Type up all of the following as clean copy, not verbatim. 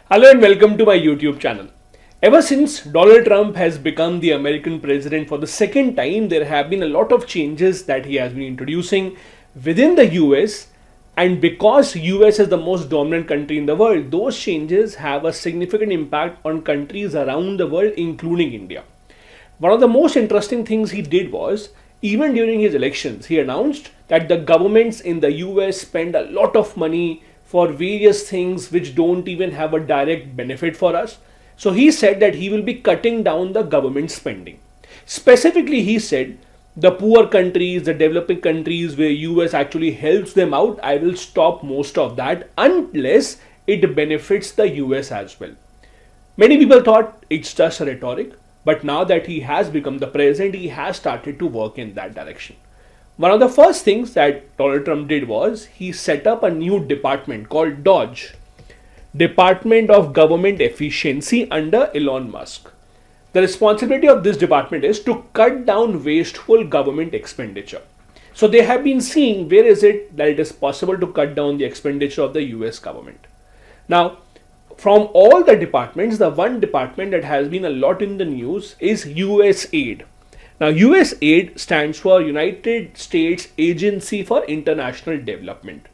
Hello and welcome to my YouTube channel. Ever since Donald Trump has become the American president for the second time, there have been a lot of changes that he has been introducing within the US, and because US is the most dominant country in the world, those changes have a significant impact on countries around the world including India. One of the most interesting things he did was, even during his elections, he announced that the governments in the US spend a lot of money for various things which don't even have a direct benefit for us. So he said that he will be cutting down the government spending. Specifically, he said the poor countries, the developing countries where US actually helps them out, I will stop most of that unless it benefits the US as well. Many people thought it's just a rhetoric, but now that he has become the president, he has started to work in that direction. One of the first things that Donald Trump did was he set up a new department called DOGE, Department of Government Efficiency, under Elon Musk. The responsibility of this department is to cut down wasteful government expenditure. So they have been seeing where is it that it is possible to cut down the expenditure of the US government. Now, from all the departments, the one department that has been a lot in the news is USAID. Now, USAID stands for United States Agency for International Development.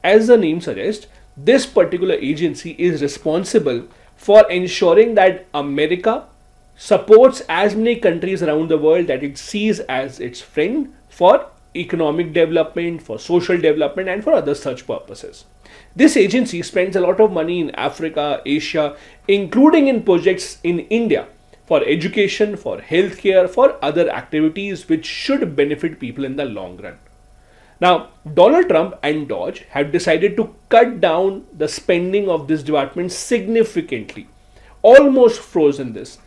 As the name suggests, this particular agency is responsible for ensuring that America supports as many countries around the world that it sees as its friend for economic development, for social development, and for other such purposes. This agency spends a lot of money in Africa, Asia, including in projects in India, for education, for healthcare, for other activities which should benefit people in the long run. Now, Donald Trump and DOGE have decided to cut down the spending of this department significantly, almost frozen this.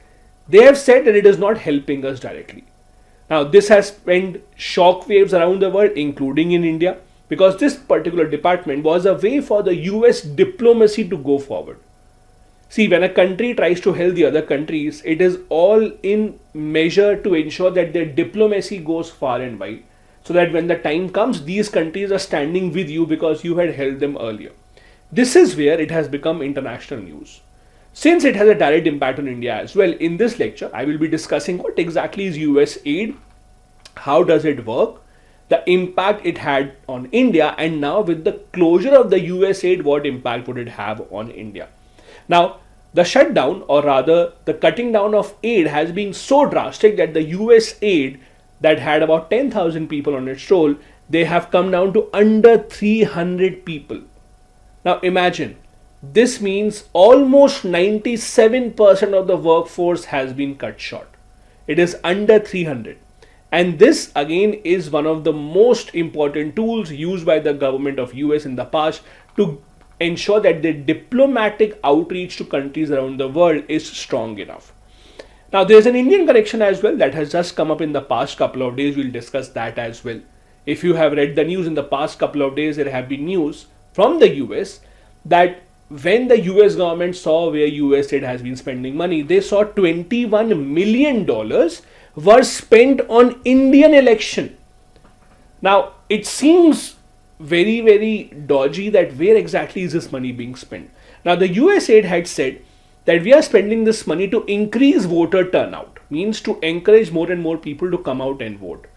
They have said that it is not helping us directly. Now, this has sent shockwaves around the world, including in India, because this particular department was a way for the US diplomacy to go forward. See, when a country tries to help the other countries, it is all in measure to ensure that their diplomacy goes far and wide, so that when the time comes, these countries are standing with you because you had helped them earlier. This is where it has become international news. Since it has a direct impact on India as well, in this lecture, I will be discussing what exactly is USAID, how does it work, the impact it had on India, and now with the closure of the USAID, what impact would it have on India. Now, the shutdown, or rather the cutting down of aid, has been so drastic that the USAID that had about 10,000 people on its roll, they have come down to under 300 people. Now imagine, this means almost 97% of the workforce has been cut short. It is under 300. And this again is one of the most important tools used by the government of US in the past to ensure that their diplomatic outreach to countries around the world is strong enough. Now, there is an Indian connection as well that has just come up in the past couple of days. We'll discuss that as well. If you have read the news in the past couple of days, there have been news from the US that when the US government saw where USAID has been spending money, they saw $21 million were spent on Indian election. Now, it seems very dodgy that where exactly is this money being spent. Now, the USAID had said that we are spending this money to increase voter turnout, means to encourage more and more people to come out and vote.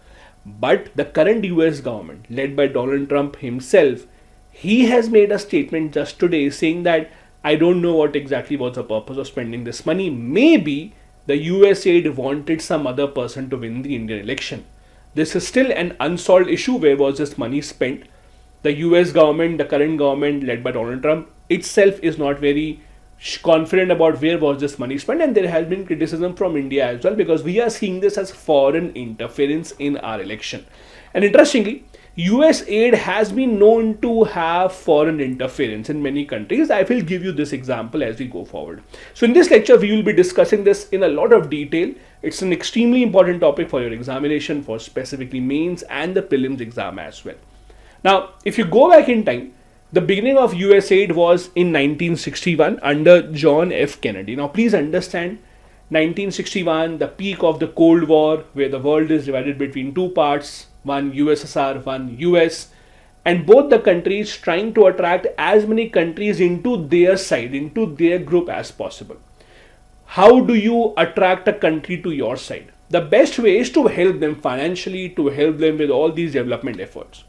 But the current US government, led by Donald Trump himself, he has made a statement just today saying that I don't know what exactly was the purpose of spending this money. Maybe the USAID wanted some other person to win the Indian election. This is still an unsolved issue. Where was this money spent? The US government, the current government led by Donald Trump itself, is not very confident about where was this money spent, and there has been criticism from India as well because we are seeing this as foreign interference in our election. And interestingly, USAID has been known to have foreign interference in many countries. I will give you this example as we go forward. So in this lecture, we will be discussing this in a lot of detail. It's an extremely important topic for your examination, for specifically mains and the prelims exam as well. Now, if you go back in time, the beginning of USAID was in 1961 under John F. Kennedy. Now, please understand, 1961, the peak of the Cold War, where the world is divided between two parts, one USSR, one US. and both the countries trying to attract as many countries into their side, into their group as possible. How do you attract a country to your side? The best way is to help them financially, to help them with all these development efforts.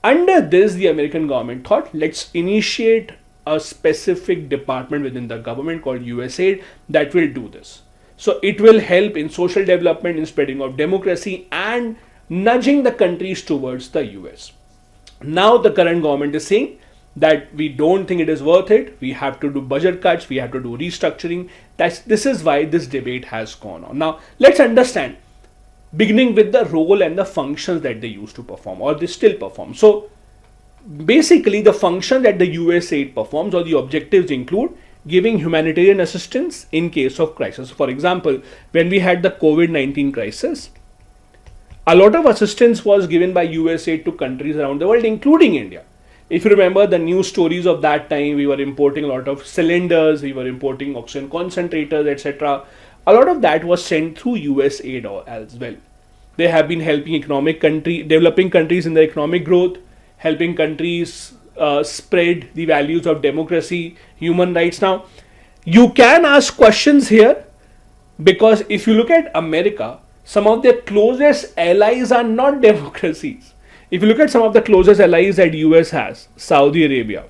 Under this, the American government thought, let's initiate a specific department within the government called USAID that will do this. So it will help in social development, in spreading of democracy, and nudging the countries towards the US. Now the current government is saying that we don't think it is worth it. We have to do budget cuts. We have to do restructuring. This is why this debate has gone on. Now let's understand, beginning with the role and the functions that they used to perform, or they still perform. So basically the function that the USAID performs, or the objectives, include giving humanitarian assistance in case of crisis. For example, when we had the COVID-19 crisis, a lot of assistance was given by USAID to countries around the world, including India. If you remember the news stories of that time, we were importing a lot of cylinders, we were importing oxygen concentrators, etc. A lot of that was sent through USAID as well. They have been helping developing countries in their economic growth, helping countries spread the values of democracy, human rights. Now, you can ask questions here, because if you look at America, some of their closest allies are not democracies. If you look at some of the closest allies that US has, Saudi Arabia,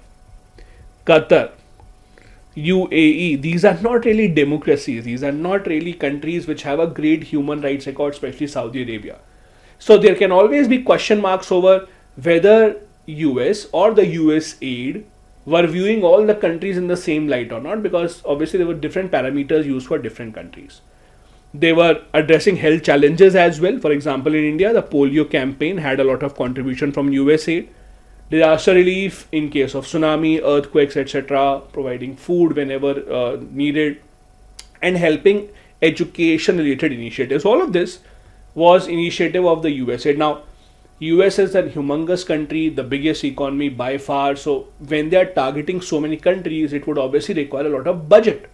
Qatar, UAE, these are not really democracies. These are not really countries which have a great human rights record, especially Saudi Arabia. So there can always be question marks over whether US or the USAID were viewing all the countries in the same light or not, because obviously there were different parameters used for different countries. They were addressing health challenges as well. For example, in India, the Polio campaign had a lot of contribution from USAID. Disaster relief in case of tsunami, earthquakes, etc., providing food whenever needed, and helping education related initiatives. All of this was initiative of the USAID. Now, US is a humongous country, the biggest economy by far. So when they are targeting so many countries, it would obviously require a lot of budget.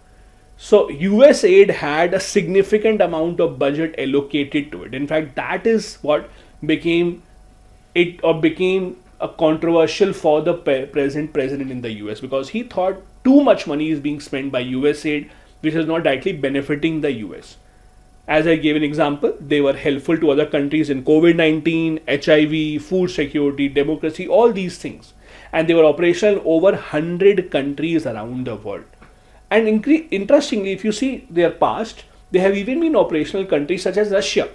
So USAID had a significant amount of budget allocated to it. In fact, that is what became a controversial for the present president in the US, because he thought too much money is being spent by USAID, which is not directly benefiting the US. As I gave an example, they were helpful to other countries in COVID-19, HIV, food security, democracy, all these things. And they were operational in over 100 countries around the world. And interestingly, if you see their past, they have even been operational in countries such as Russia.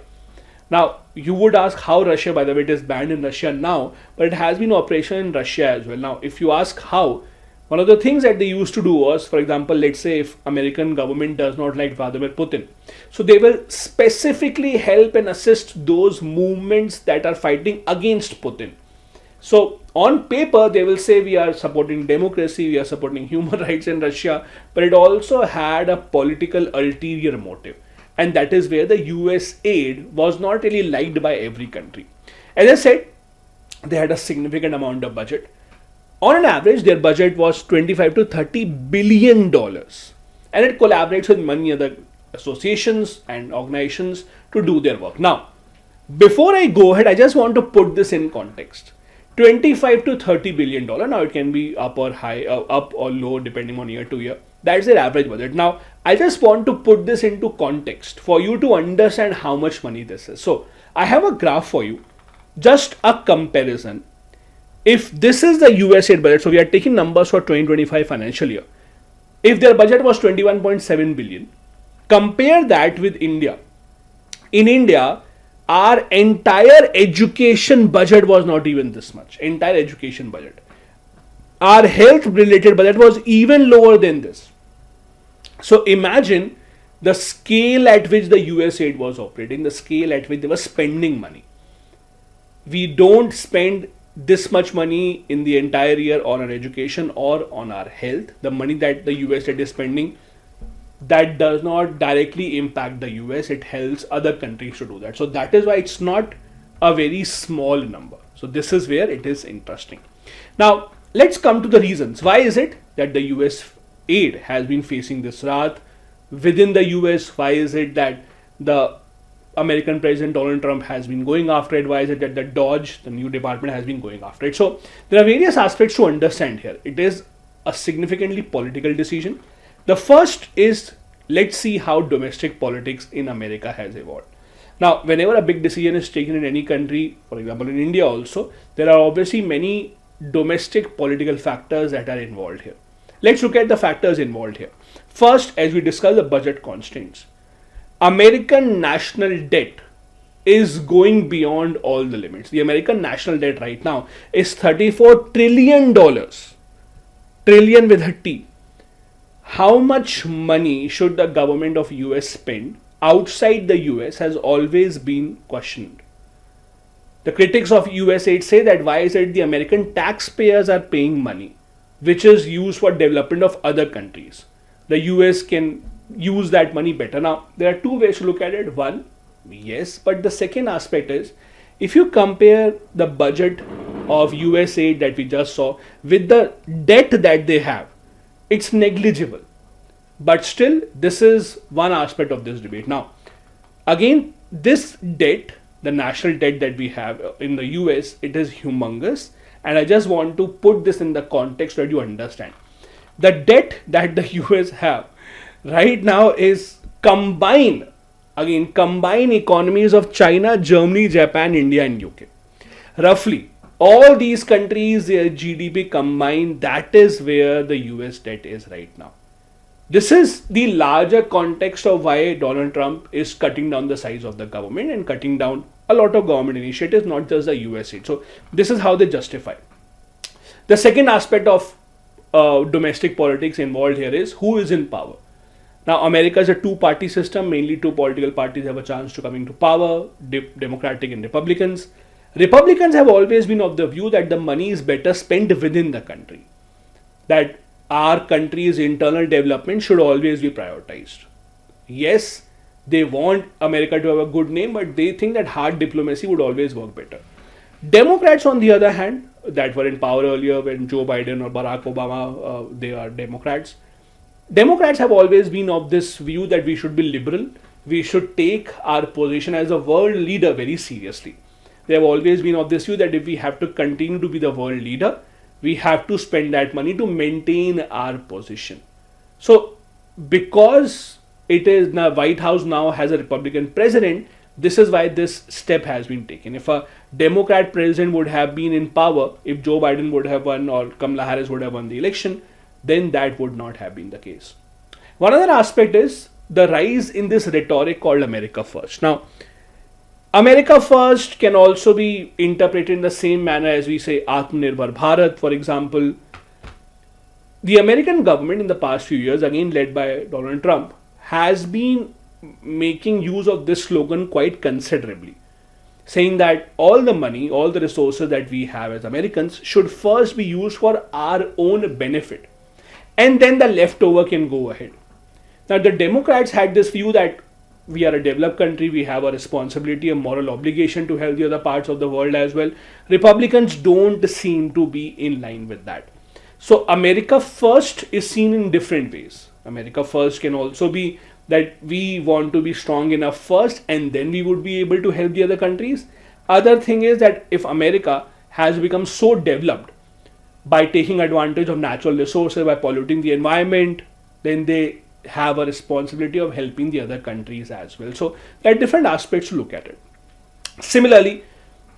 Now, you would ask how Russia, by the way, it is banned in Russia now, but it has been operational in Russia as well. Now, if you ask how, one of the things that they used to do was, for example, let's say if American government does not like Vladimir Putin, so they will specifically help and assist those movements that are fighting against Putin. So on paper, they will say we are supporting democracy, we are supporting human rights in Russia, but it also had a political ulterior motive. And that is where the US aid was not really liked by every country. As I said, they had a significant amount of budget. On an average, their budget was $25 to $30 billion. And it collaborates with many other associations and organizations to do their work. Now, before I go ahead, I just want to put this in context. $25 to $30 billion. Now it can be up or high, up or low depending on year to year. That's their average budget. Now I just want to put this into context for you to understand how much money this is. So I have a graph for you, just a comparison. If this is the USAID budget, so we are taking numbers for 2025 financial year. If their budget was 21.7 billion, compare that with India. In India, our entire education budget was not even this much. Entire education budget. Our health related budget was even lower than this. So imagine the scale at which the USAID was operating, the scale at which they were spending money. We don't spend this much money in the entire year on our education or on our health. The money that the USAID is spending, that does not directly impact the US. It helps other countries to do that. So that is why it's not a very small number. So this is where it is interesting. Now let's come to the reasons. Why is it that the US aid has been facing this wrath within the US? Why is it that the American President Donald Trump has been going after it? Why is it that the DOJ, the new department, has been going after it? So there are various aspects to understand here. It is a significantly political decision. The first is, let's see how domestic politics in America has evolved. Now, whenever a big decision is taken in any country, for example in India also, there are obviously many domestic political factors that are involved here. Let's look at the factors involved here. First, as we discuss the budget constraints, American national debt is going beyond all the limits. The American national debt right now is $34 trillion. Trillion with a T. How much money should the government of US spend outside the US has always been questioned. The critics of USAID say that why is it the American taxpayers are paying money, which is used for development of other countries. The US can use that money better. Now, there are two ways to look at it. One, yes, but the second aspect is, if you compare the budget of USAID that we just saw with the debt that they have, it's negligible. But still, this is one aspect of this debate. Now, again, this debt, the national debt that we have in the US, it is humongous. And I just want to put this in the context that you understand. The debt that the US have right now is combined economies of China, Germany, Japan, India and UK. Roughly, all these countries, their GDP combined, that is where the US debt is right now. This is the larger context of why Donald Trump is cutting down the size of the government and cutting down a lot of government initiatives, not just the USAID. So this is how they justify. The second aspect of domestic politics involved here is who is in power. Now, America is a two-party system. Mainly two political parties have a chance to come into power, Democratic and Republicans. Republicans have always been of the view that the money is better spent within the country. That our country's internal development should always be prioritized. Yes, they want America to have a good name, but they think that hard diplomacy would always work better. Democrats, on the other hand, that were in power earlier when Joe Biden or Barack Obama, they are Democrats. Democrats have always been of this view that we should be liberal. We should take our position as a world leader very seriously. They have always been of this view that if we have to continue to be the world leader, we have to spend that money to maintain our position. So, because it is the White House now has a Republican president, this is why this step has been taken. If a Democrat president would have been in power, if Joe Biden would have won or Kamala Harris would have won the election, then that would not have been the case. One other aspect is the rise in this rhetoric called America First. Now, America First can also be interpreted in the same manner as we say Atmanirbhar Bharat, for example. The American government in the past few years, again led by Donald Trump, has been making use of this slogan quite considerably, saying that all the money, all the resources that we have as Americans should first be used for our own benefit, and then the leftover can go ahead. Now, the Democrats had this view that we are a developed country, we have a responsibility, a moral obligation to help the other parts of the world as well. Republicans don't seem to be in line with that. So America First is seen in different ways. America First can also be that we want to be strong enough first and then we would be able to help the other countries. Other thing is that if America has become so developed by taking advantage of natural resources, by polluting the environment, then they have a responsibility of helping the other countries as well. So there are different aspects to look at it. Similarly,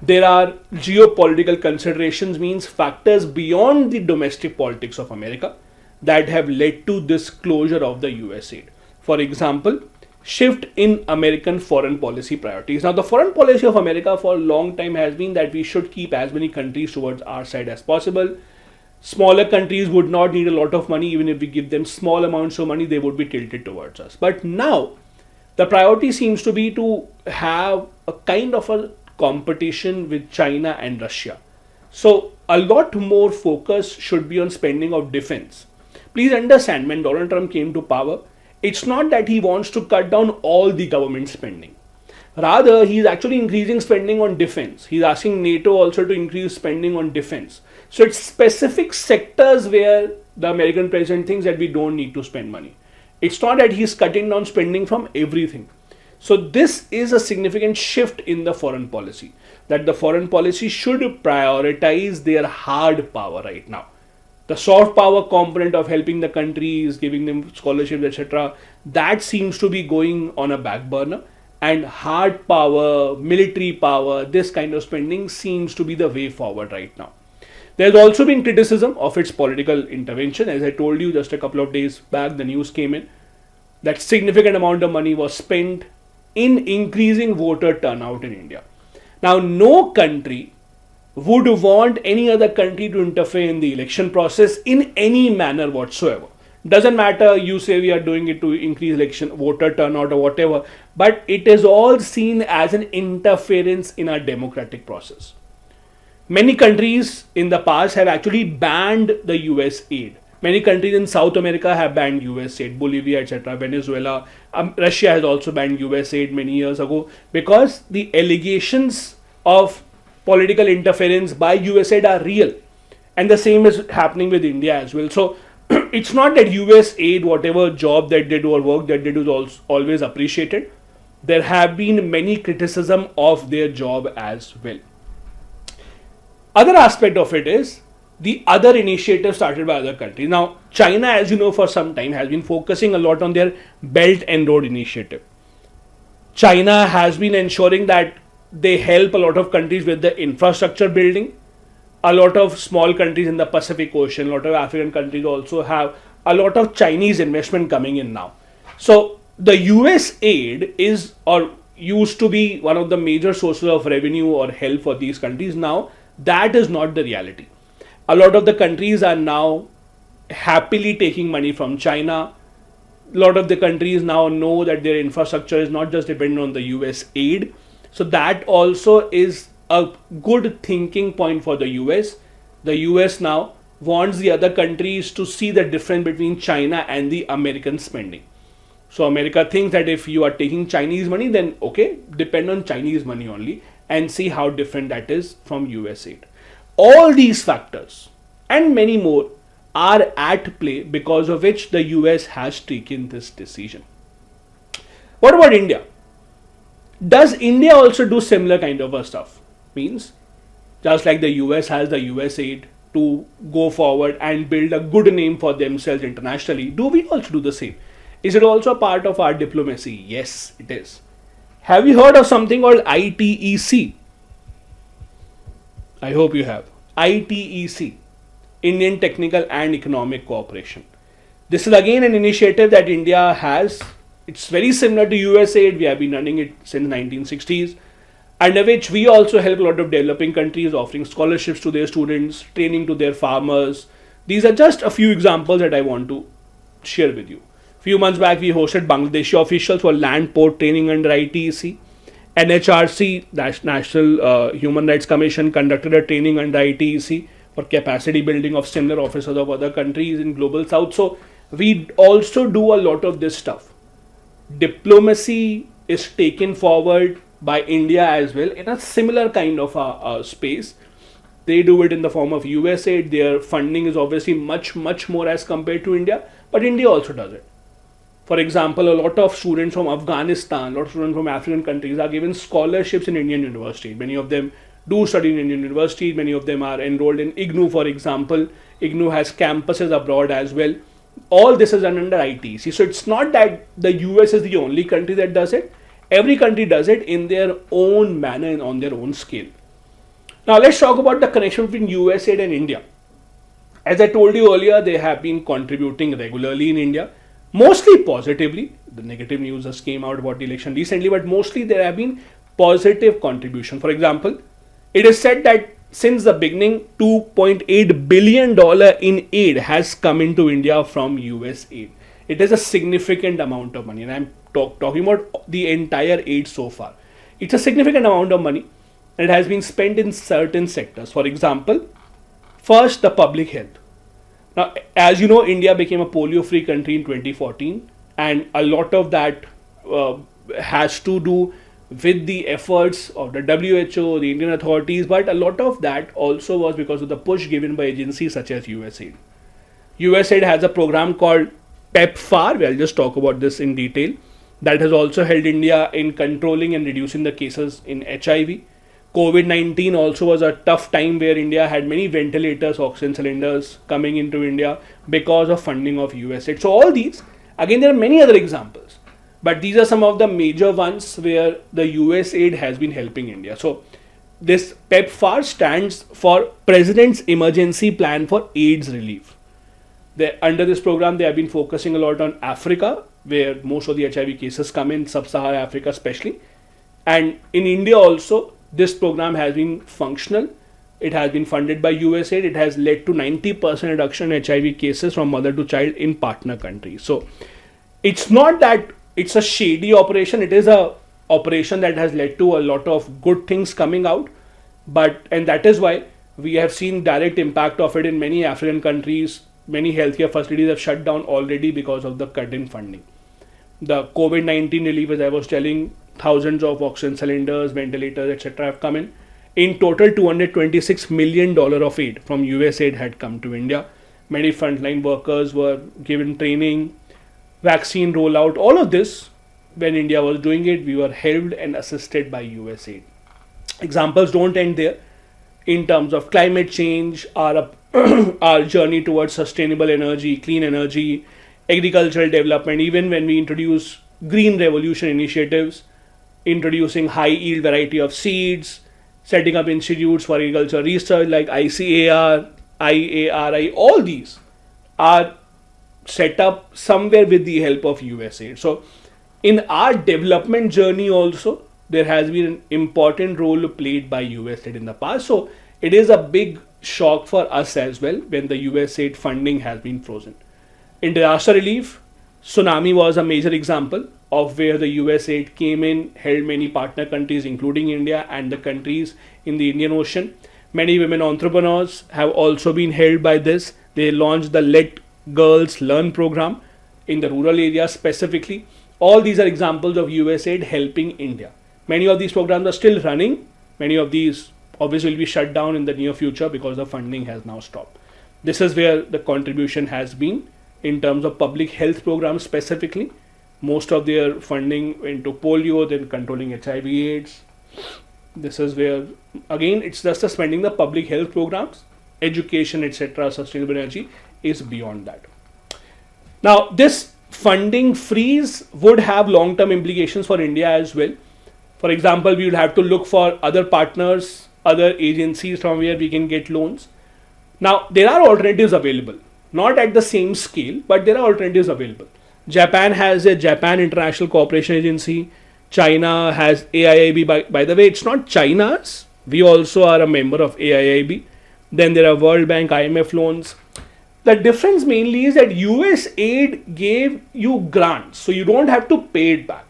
there are geopolitical considerations, means factors beyond the domestic politics of America that have led to this closure of the USAID. For example, shift in American foreign policy priorities. Now, the foreign policy of America for a long time has been that we should keep as many countries towards our side as possible. Smaller countries would not need a lot of money. Even if we give them small amounts of money, they would be tilted towards us. But now, the priority seems to be to have a kind of a competition with China and Russia. So, a lot more focus should be on spending of defense. Please understand, when Donald Trump came to power, it's not that he wants to cut down all the government spending. Rather, he is actually increasing spending on defense. He's asking NATO also to increase spending on defense. So it's specific sectors where the American president thinks that we don't need to spend money. It's not that he's cutting down spending from everything. So this is a significant shift in the foreign policy, that the foreign policy should prioritize their hard power right now. The soft power component of helping the countries, giving them scholarships, etc., that seems to be going on a back burner. And hard power, military power, this kind of spending seems to be the way forward right now. There's also been criticism of its political intervention. As I told you just a couple of days back, the news came in that significant amount of money was spent in increasing voter turnout in India. Now, no country would want any other country to interfere in the election process in any manner whatsoever. Doesn't matter, you say we are doing it to increase election voter turnout or whatever, but it is all seen as an interference in our democratic process. Many countries in the past have actually banned the US aid. Many countries in South America have banned US aid, Bolivia, etc., Venezuela. Russia has also banned US aid many years ago because the allegations of political interference by USAID are real, and the same is happening with India as well. So it's not that USAID, whatever job they did or work they did, was always appreciated. There have been many criticism of their job as well. Other aspect of it is the other initiatives started by other countries. Now, China, as you know, for some time has been focusing a lot on their Belt and Road initiative. China has been ensuring that they help a lot of countries with the infrastructure building. A lot of small countries in the Pacific Ocean, a lot of African countries also have a lot of Chinese investment coming in now. So the US aid is or used to be one of the major sources of revenue or help for these countries. Now that is not the reality. A lot of the countries are now happily taking money from China. A lot of the countries now know that their infrastructure is not just dependent on the US aid. So that also is a good thinking point for the US. The US now wants the other countries to see the difference between China and the American spending. So America thinks that if you are taking Chinese money, then okay, depend on Chinese money only and see how different that is from US aid. All these factors and many more are at play, because of which the US has taken this decision. What about India? Does India also do similar kind of a stuff? Means, just like the US has the US aid to go forward and build a good name for themselves internationally, do we also do the same? Is it also a part of our diplomacy? Yes, it is. Have you heard of something called ITEC? I hope you have. ITEC, Indian Technical and Economic Cooperation. This is again an initiative that India has. It's very similar to USAID. We have been running it since 1960s, under which we also help a lot of developing countries, offering scholarships to their students, training to their farmers. These are just a few examples that I want to share with you. Few months back, we hosted Bangladeshi officials for land port training under ITEC. NHRC, National Human Rights Commission, conducted a training under ITEC for capacity building of similar officers of other countries in Global South. So we also do a lot of this stuff. Diplomacy is taken forward by India as well in a similar kind of a space. They do it in the form of USAID. Their funding is obviously much more as compared to India, but India also does it. For example, a lot of students from Afghanistan, a lot of students from African countries are given scholarships in Indian universities. Many of them do study in Indian universities. Many of them are enrolled in IGNOU, for example. IGNOU has campuses abroad as well. All this is done under ITC. So it's not that the US is the only country that does it. Every country does it in their own manner and on their own scale. Now let's talk about the connection between USAID and India. As I told you earlier, they have been contributing regularly in India. Mostly positively. The negative news just came out about the election recently, but mostly there have been positive contribution. For example, it is said that since the beginning, $2.8 billion in aid has come into India from US aid. It is a significant amount of money, and I'm talking about the entire aid so far. It's a significant amount of money, and it has been spent in certain sectors. For example, first, the public health. Now, as you know, India became a polio-free country in 2014, and a lot of that has to do with the efforts of the WHO, the Indian authorities, but a lot of that also was because of the push given by agencies such as USAID. USAID has a program called PEPFAR, where I'll just talk about this in detail. That has also helped India in controlling and reducing the cases in HIV. COVID-19 also was a tough time where India had many ventilators, oxygen cylinders coming into India because of funding of USAID. So all these, again, there are many other examples, but these are some of the major ones where the USAID has been helping India. So this PEPFAR stands for President's Emergency Plan for AIDS Relief. Under this program, they have been focusing a lot on Africa, where most of the HIV cases come in, sub-Saharan Africa especially. And in India also, this program has been functional. It has been funded by USAID. It has led to 90% reduction in HIV cases from mother to child in partner countries. So it's not that it's a shady operation. It is a operation that has led to a lot of good things coming out. And that is why we have seen direct impact of it in many African countries. Many healthcare facilities have shut down already because of the cut in funding. The COVID-19 relief, as I was telling, thousands of oxygen cylinders, ventilators, etc. have come in. In total, $226 million of aid from USAID had come to India. Many frontline workers were given training, vaccine rollout, all of this. When India was doing it, we were helped and assisted by USAID. Examples don't end there. In terms of climate change, our journey towards sustainable energy, clean energy, agricultural development, even when we introduce green revolution initiatives, introducing high yield variety of seeds, setting up institutes for agriculture research like ICAR, IARI, all these are set up somewhere with the help of USAID. So in our development journey also, there has been an important role played by USAID in the past. So it is a big shock for us as well when the USAID funding has been frozen. In disaster relief, tsunami was a major example of where the USAID came in, held many partner countries including India and the countries in the Indian Ocean. Many women entrepreneurs have also been helped by this. They launched the Let Girls Learn program in the rural areas specifically. All these are examples of USAID helping India. Many of these programs are still running. Many of these obviously will be shut down in the near future because the funding has now stopped. This is where the contribution has been in terms of public health programs specifically. Most of their funding went to polio, then controlling HIV AIDS. This is where, again, it's just spending the public health programs, education, etc., sustainable energy is beyond that. Now, this funding freeze would have long-term implications for India as well. For example, we will have to look for other partners, other agencies from where we can get loans. Now, there are alternatives available, not at the same scale, but there are alternatives available. Japan has a Japan International Cooperation Agency. China has AIIB. By the way, it's not China's. We also are a member of AIIB. Then there are World Bank, IMF loans. The difference mainly is that USAID gave you grants, so you don't have to pay it back.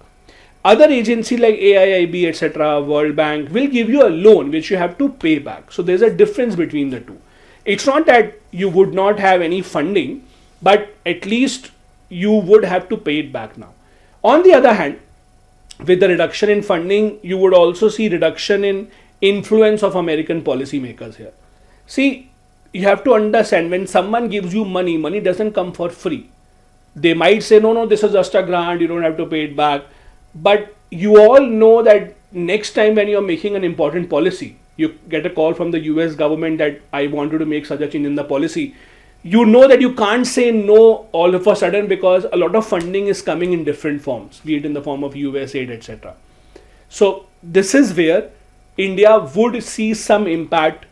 Other agencies like AIIB, etc., World Bank will give you a loan which you have to pay back. So there's a difference between the two. It's not that you would not have any funding, but at least you would have to pay it back now. On the other hand, with the reduction in funding, you would also see reduction in influence of American policymakers here. See, you have to understand, when someone gives you money, money doesn't come for free. They might say, no, this is just a grant, you don't have to pay it back. But you all know that next time when you're making an important policy, you get a call from the US government that I wanted to make such a change in the policy. You know that you can't say no all of a sudden because a lot of funding is coming in different forms, be it in the form of USAID, etc. So this is where India would see some impact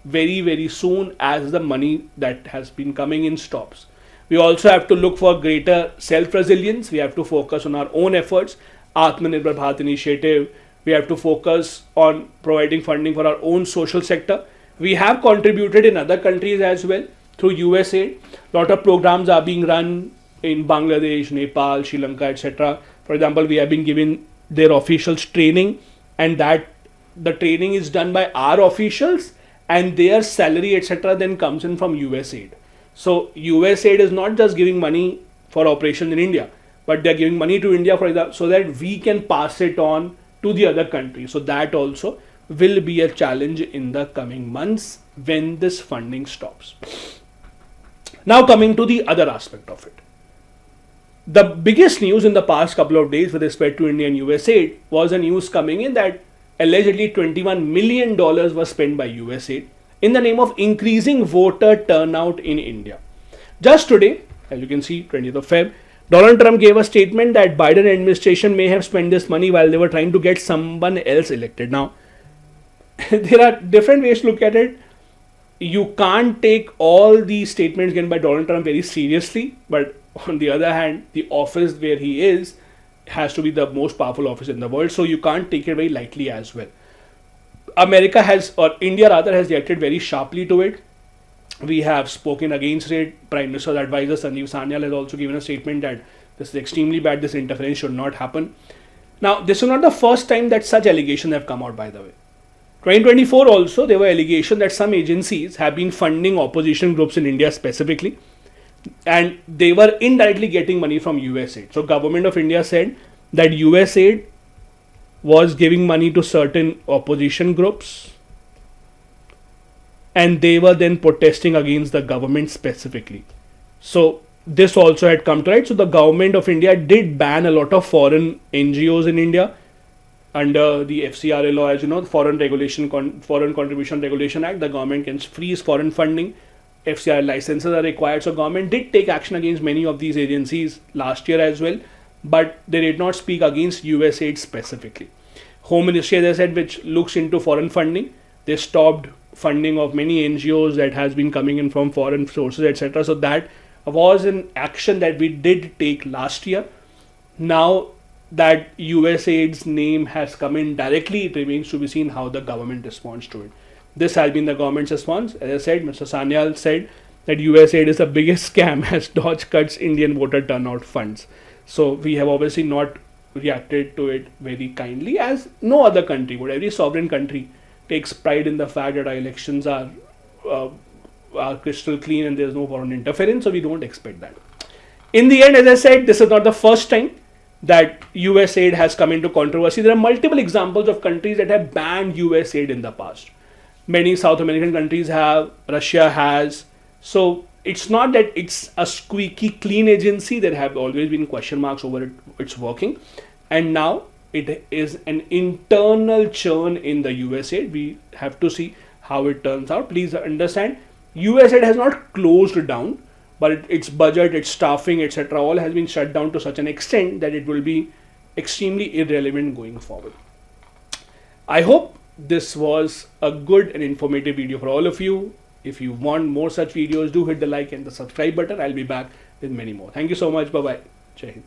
very, very soon as the money that has been coming in stops. We also have to look for greater self-resilience. We have to focus on our own efforts. Atmanirbhar Bharat initiative. We have to focus on providing funding for our own social sector. We have contributed in other countries as well through USAID. A lot of programs are being run in Bangladesh, Nepal, Sri Lanka, etc. For example, we have been given their officials training, and that the training is done by our officials, and their salary, etc., then comes in from USAID. So USAID is not just giving money for operations in India, but they are giving money to India, for example, so that we can pass it on to the other countries. So that also will be a challenge in the coming months when this funding stops. Now coming to the other aspect of it. The biggest news in the past couple of days with respect to India and USAID was a news coming in that allegedly $21 million was spent by USAID in the name of increasing voter turnout in India. Just today, as you can see, 20th of Feb, Donald Trump gave a statement that Biden administration may have spent this money while they were trying to get someone else elected. Now, there are different ways to look at it. You can't take all these statements given by Donald Trump very seriously, but on the other hand, the office where he is has to be the most powerful office in the world, so you can't take it very lightly as well. America has, or India rather, has reacted very sharply to it. We have spoken against it. Prime Minister's advisor Sanjeev Sanyal has also given a statement that this is extremely bad, this interference should not happen. Now, this is not the first time that such allegations have come out, by the way. 2024 also, there were allegations that some agencies have been funding opposition groups in India specifically, and they were indirectly getting money from USAID. So government of India said that USAID was giving money to certain opposition groups and they were then protesting against the government specifically. So this also had come to light. So the government of India did ban a lot of foreign NGOs in India under the FCRA law. As you know, the Foreign Contribution Regulation Act, the government can freeze foreign funding. FCRA licenses are required. So government did take action against many of these agencies last year as well, but they did not speak against USAID specifically. Home Ministry, as I said, which looks into foreign funding, they stopped funding of many NGOs that has been coming in from foreign sources, etc. So that was an action that we did take last year. Now that USAID's name has come in directly, it remains to be seen how the government responds to it. This has been the government's response. As I said, Mr. Sanyal said that USAID is the biggest scam as Dodge cuts Indian voter turnout funds. So we have obviously not reacted to it very kindly, as no other country would. Every sovereign country takes pride in the fact that our elections are crystal clean and there's no foreign interference, so we don't expect that. In the end, as I said, this is not the first time that USAID has come into controversy. There are multiple examples of countries that have banned USAID in the past. Many South American countries have, Russia has. So it's not that it's a squeaky clean agency. There have always been question marks over its working. And now it is an internal churn in the USAID. We have to see how it turns out. Please understand, USAID has not closed down, but its budget, its staffing, etc. all has been shut down to such an extent that it will be extremely irrelevant going forward. I hope this was a good and informative video for all of you. If you want more such videos, do hit the like and the subscribe button. I'll be back with many more. Thank you so much. Bye-bye. Jai Hind.